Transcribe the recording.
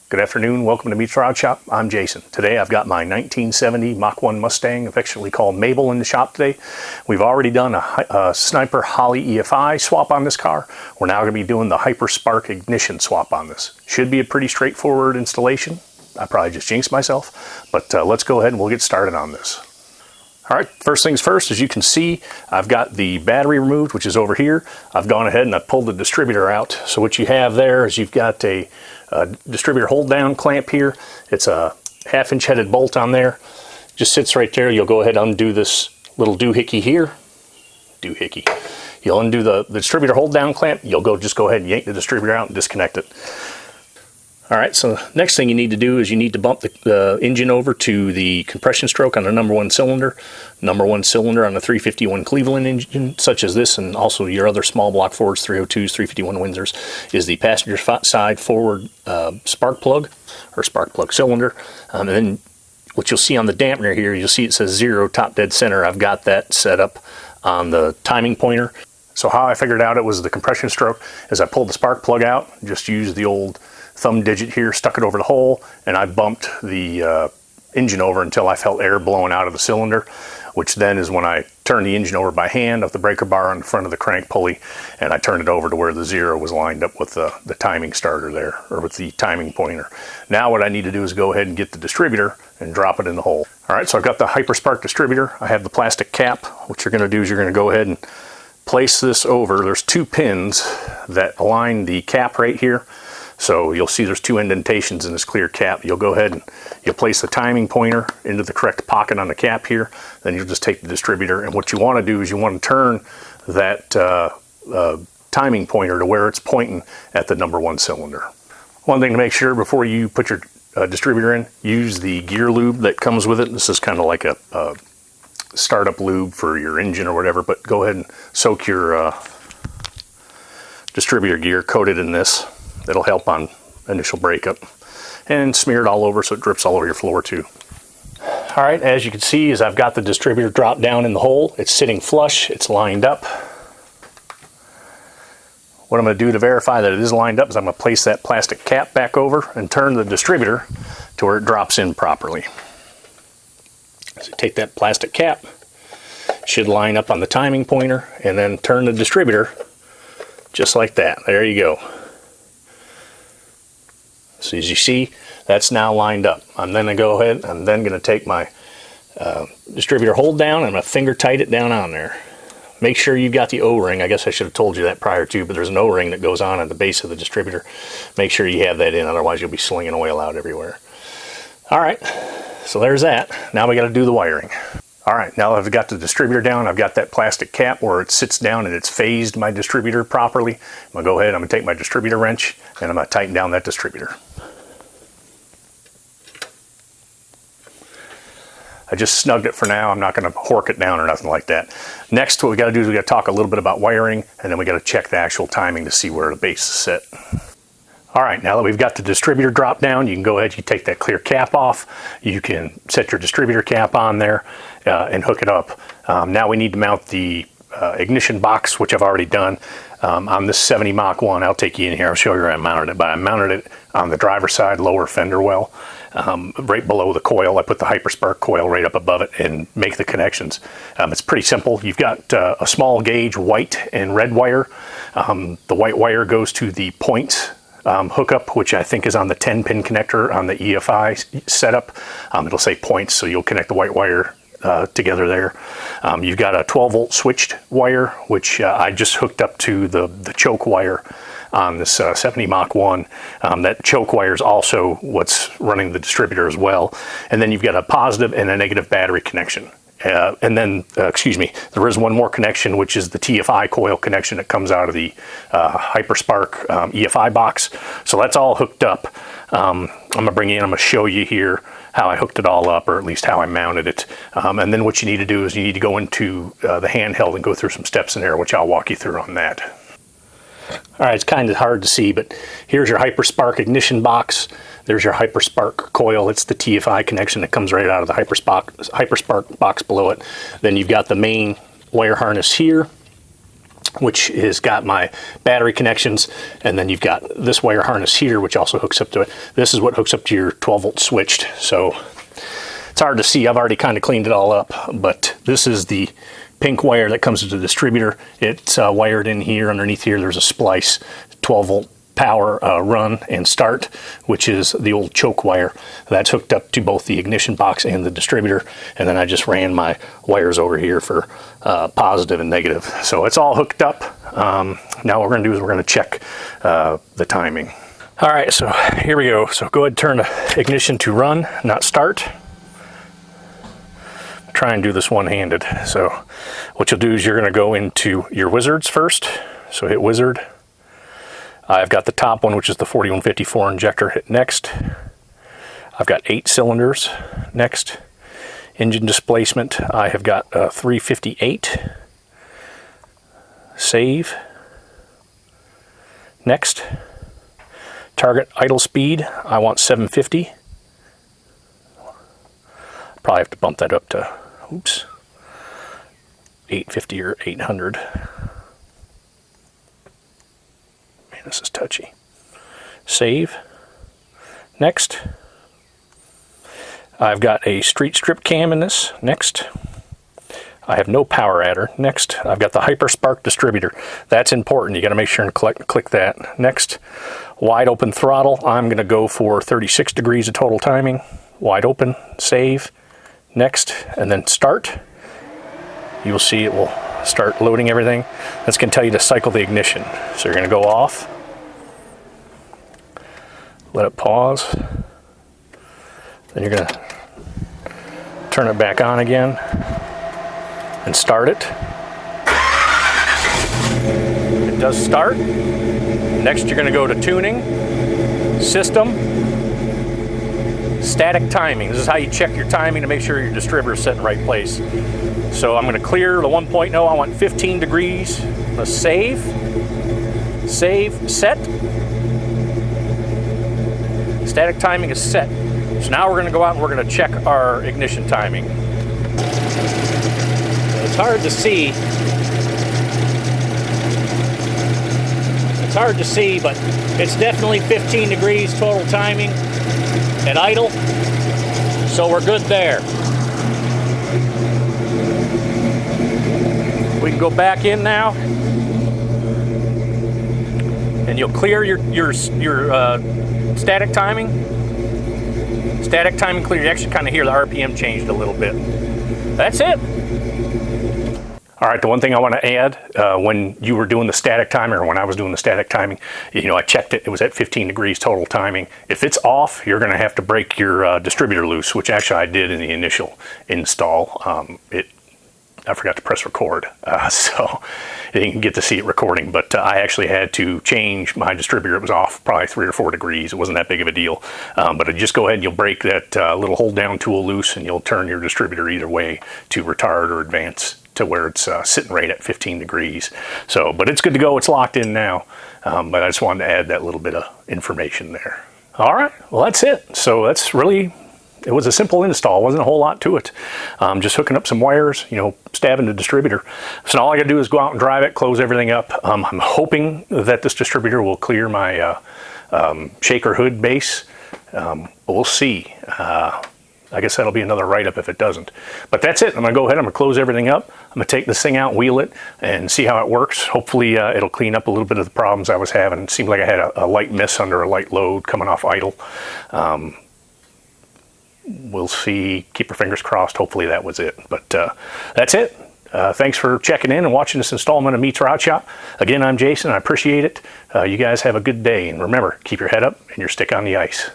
Good afternoon, welcome to Meets Rod Shop. I'm Jason. Today I've got my 1970 Mach 1 Mustang, affectionately called Mabel, in the shop today. We've already done a Sniper Holley EFI swap on this car. We're now going to be doing the Hyperspark Ignition swap on this. Should be a pretty straightforward installation. I probably just jinxed myself, but let's go ahead and we'll get started on this. All right, first things first, as you can see, I've got the battery removed, which is over here. I've gone ahead and I've pulled the distributor out. So what you have there is you've got a distributor hold down clamp here. It's a 1/2-inch headed bolt on there. Just sits right there. You'll go ahead and undo this little doohickey here. Doohickey. You'll undo the distributor hold down clamp. You'll just go ahead and yank the distributor out and disconnect it. All right, so next thing you need to do is you need to bump the engine over to the compression stroke on the number one cylinder. Number one cylinder on the 351 Cleveland engine, such as this, and also your other small block Fords, 302s, 351 Windsors, is the passenger side forward spark plug, or spark plug cylinder. And then what you'll see on the dampener here, you'll see it says 0 top dead center. I've got that set up on the timing pointer. So how I figured out it was the compression stroke is I pulled the spark plug out, just used the old thumb digit here, stuck it over the hole, and I bumped the engine over until I felt air blowing out of the cylinder, which then is when I turned the engine over by hand off the breaker bar on the front of the crank pulley, and I turned it over to where the 0 was lined up with the timing starter there, or with the timing pointer. Now what I need to do is go ahead and get the distributor and drop it in the hole. All right, so I've got the Hyperspark distributor. I have the plastic cap. What you're gonna do is you're gonna go ahead and place this over. There's 2 pins that align the cap right here. So you'll see there's 2 indentations in this clear cap. You'll go ahead and you'll place the timing pointer into the correct pocket on the cap here. Then you'll just take the distributor, and what you want to do is you want to turn that timing pointer to where it's pointing at the number one cylinder. One thing to make sure before you put your distributor in, use the gear lube that comes with it. This is kind of like a startup lube for your engine or whatever, but go ahead and soak your distributor gear, coat it in this. It'll help on initial breakup, and smear it all over so it drips all over your floor too. All right, as you can see, is I've got the distributor dropped down in the hole. It's sitting flush, it's lined up. What I'm going to do to verify that it is lined up is I'm going to place that plastic cap back over and turn the distributor to where it drops in properly. So take that plastic cap, should line up on the timing pointer, and then turn the distributor just like that. There you go. So as you see, that's now lined up. I'm then going to go ahead, I'm then going to take my distributor hold down, and I'm going to finger tight it down on there. Make sure you've got the O-ring. I guess I should have told you that prior to, but there's an O-ring that goes on at the base of the distributor. Make sure you have that in, otherwise you'll be slinging oil out everywhere. All right, so there's that. Now we got to do the wiring. All right, now that I've got the distributor down, I've got that plastic cap where it sits down and it's phased my distributor properly. I'm gonna go ahead, I'm gonna take my distributor wrench and I'm gonna tighten down that distributor. I just snugged it for now. I'm not gonna hork it down or nothing like that. Next, what we gotta do is we gotta talk a little bit about wiring, and then we gotta check the actual timing to see where the base is set. All right, now that we've got the distributor drop down, you can go ahead, you take that clear cap off, you can set your distributor cap on there and hook it up. Now we need to mount the ignition box, which I've already done. On this 70 Mach 1, I'll take you in here, I'll show you where I mounted it, but I mounted it on the driver's side lower fender well, right below the coil. I put the Hyperspark coil right up above it and make the connections. It's pretty simple. You've got a small gauge white and red wire. The white wire goes to the points hookup, which I think is on the 10-pin connector on the EFI setup. It'll say points, so you'll connect the white wire together there. You've got a 12-volt switched wire, which I just hooked up to the choke wire on this 70 Mach 1. That choke wire is also what's running the distributor as well. And then you've got a positive and a negative battery connection. And then, excuse me, there is one more connection, which is the TFI coil connection that comes out of the Hyperspark EFI box. So that's all hooked up. I'm going to show you here how I hooked it all up, or at least how I mounted it. And then what you need to do is you need to go into the handheld and go through some steps in there, which I'll walk you through on that. All right, it's kind of hard to see, but here's your Hyperspark ignition box. There's your Hyperspark coil. It's the TFI connection that comes right out of the Hyperspark box below it. Then you've got the main wire harness here. which has got my battery connections, and then you've got this wire harness here, which also hooks up to it. This is what hooks up to your 12-volt switched, so it's hard to see. I've already kind of cleaned it all up, but this is the pink wire that comes to the distributor. It's wired in here. Underneath here there's a splice, 12-volt power run and start, which is the old choke wire. That's hooked up to both the ignition box and the distributor, and then I just ran my wires over here for positive and negative. So it's all hooked up. Now what we're going to do is we're going to check the timing. All right, so here we go. So go ahead and turn the ignition to run, not start. Try and do this one-handed. So what you'll do is you're going to go into your wizards first. So hit wizard. I've got the top one, which is the 4154 injector. Hit next. I've got 8 cylinders. Next. Engine displacement, I have got 358. Save. Next. Target idle speed, I want 750. Probably have to bump that up to, 850 or 800. Man, this is touchy. Save. Next. I've got a street strip cam in this. Next. I have no power adder. Next. I've got the Hyperspark distributor. That's important. You got to make sure and click that. Next. Wide open throttle. I'm going to go for 36 degrees of total timing. Wide open. Save. Next. And then start. You will see it will start loading everything. That's going to tell you to cycle the ignition. So you're going to go off. Let it pause. Then you're going to turn it back on again and start it. It does start. Next you're going to go to tuning, system, static timing. This is how you check your timing to make sure your distributor is set in the right place. So I'm going to clear the 1.0. I want 15 degrees. Let's save, set. Static timing is set. So now we're going to go out and we're going to check our ignition timing. It's hard to see. It's hard to see, but it's definitely 15 degrees total timing at idle. So we're good there. We can go back in now, and you'll clear your static timing. Static timing clear. You actually kind of hear the RPM changed a little bit. That's it. All right, the one thing I want to add, when you were doing the static timer, or when I was doing the static timing, I checked it. It was at 15 degrees total timing. If it's off, you're going to have to break your distributor loose, which actually I did in the initial install. I forgot to press record, so you didn't get to see it recording, but I actually had to change my distributor. It was off probably 3 or 4 degrees. It wasn't that big of a deal, but just go ahead and you'll break that little hold down tool loose, and you'll turn your distributor either way to retard or advance to where it's sitting right at 15 degrees. So, but it's good to go. It's locked in now, but I just wanted to add that little bit of information there. All right, well, that's it. So that's really, it was a simple install. Wasn't a whole lot to it. Just hooking up some wires, stabbing the distributor. So now all I gotta do is go out and drive it, close everything up. I'm hoping that this distributor will clear my shaker hood base. We'll see. I guess that'll be another write-up if it doesn't. But that's it. I'm gonna go ahead, I'm gonna close everything up. I'm gonna take this thing out, wheel it, and see how it works. Hopefully it'll clean up a little bit of the problems I was having. It seemed like I had a light miss under a light load coming off idle. We'll see. Keep your fingers crossed. Hopefully that was it. But that's it. Thanks for checking in and watching this installment of Meets Route Shop. Again, I'm Jason. I appreciate it. You guys have a good day. And remember, keep your head up and your stick on the ice.